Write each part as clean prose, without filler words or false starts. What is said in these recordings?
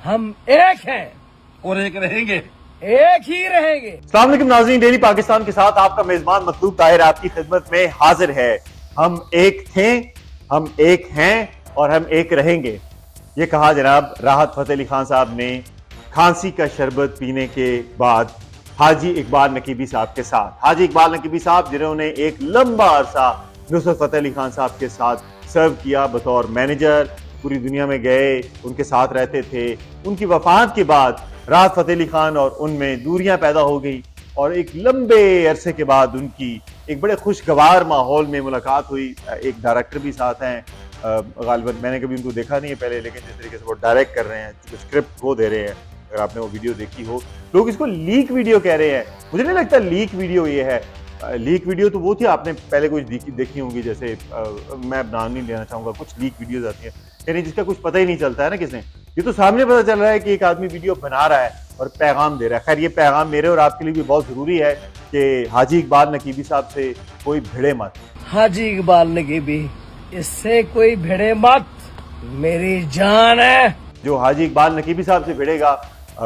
हम एक हैं और एक रहेंगे। एक ही रहेंगे। अस्सलाम वालेकुम नाज़रीन, डेली पाकिस्तान के साथ आपका मेजबान मतलूब ताहिर आपकी खिदमत में हाजिर है। हम एक थे, हम एक हैं और हम एक रहेंगे, ये कहा जनाब राहत फतेह अली खान साहब ने खांसी का शरबत पीने के बाद हाजी इकबाल नकीबी साहब के साथ। हाजी इकबाल नकीबी साहब जिन्होंने एक लंबा अरसा नुसरत फतेह अली खान साहब के साथ सर्व किया बतौर मैनेजर, पूरी दुनिया में गए, उनके साथ रहते थे। उनकी वफात के बाद राहत फतेह अली खान और उनमें दूरियां पैदा हो गई और एक लंबे अरसे के बाद उनकी एक बड़े खुशगवार माहौल में मुलाकात हुई। एक डायरेक्टर भी साथ हैं, गालिबन मैंने कभी उनको देखा नहीं है पहले, लेकिन जिस तरीके से वो डायरेक्ट कर रहे हैं, स्क्रिप्ट वो दे रहे हैं, अगर आपने वो वीडियो देखी हो। लोग इसको लीक वीडियो कह रहे हैं, मुझे नहीं लगता लीक वीडियो ये है। लीक वीडियो तो वो थी आपने पहले कुछ देखी होंगी, जैसे मैं नाम नहीं लेना चाहूँगा, कुछ लीक वीडियोज आती हैं यानी जिसका कुछ पता ही नहीं चलता है ना किसने। ये तो सामने पता चल रहा है कि एक आदमी वीडियो बना रहा है और पैगाम दे रहा है। खैर ये पैगाम मेरे और आपके लिए भी बहुत जरूरी है कि हाजी इकबाल नकीबी साहब से कोई भिड़े मत। हाजी इकबाल नकीबी, इससे कोई भिड़े मत, मेरी जान है। जो हाजी इकबाल नकीबी साहब से भिड़ेगा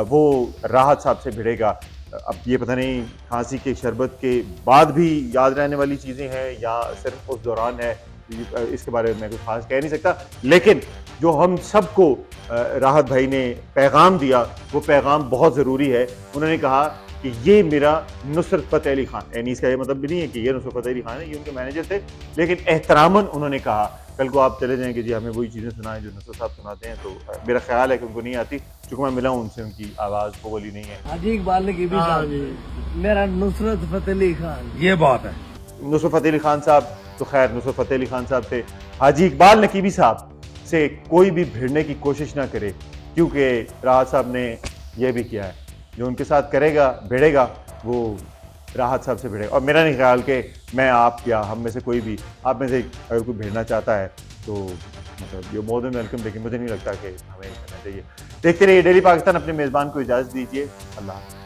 वो राहत साहब से भिड़ेगा। अब ये पता नहीं खांसी के शरबत के बाद भी याद रहने वाली चीज़ें हैं या सिर्फ उस दौरान है, इसके बारे में मैं कुछ खास कह नहीं सकता। लेकिन जो हम सबको राहत भाई ने पैगाम दिया वो पैगाम बहुत ज़रूरी है। उन्होंने कहा कि ये मेरा नुसरत फतेह अली खान, यानी इसका ये मतलब भी नहीं है कि ये नुसरत फतेह अली खान है, ये उनके मैनेजर थे, लेकिन एहतरामन उन्होंने कहा कल को आप चले जाएंगे जी हमें वही चीज़ें सुनाएं जो नुसरत साहब सुनाते हैं, तो मेरा ख्याल है कि उनको नहीं आती, चूँकि मैं मिला हूँ उनसे, उनकी आवाज़ वो वाली नहीं है। हाजी इकबाल नकीबी साहब, मेरा नुसरत फतेह अली खान, ये बात है। नुसरत फतेह अली खान साहब तो खैर नुसरत फतेह अली खान साहब थे। हाजी इकबाल नकीबी साहब से कोई भी भिड़ने की कोशिश ना करे, क्योंकि राहत साहब ने यह भी किया है, जो उनके साथ करेगा भिड़ेगा वो राहत साहब से भिड़ेगा। और मेरा नहीं ख्याल कि मैं आप या हम में से कोई भी आप में से अगर कोई भिड़ना चाहता है तो मतलब ये मोर देन वेलकम, लेकिन मुझे नहीं लगता कि हमें करना चाहिए। देखते रहिए डेली पाकिस्तान, अपने मेज़बान को इजाज़त दीजिए। अल्लाह।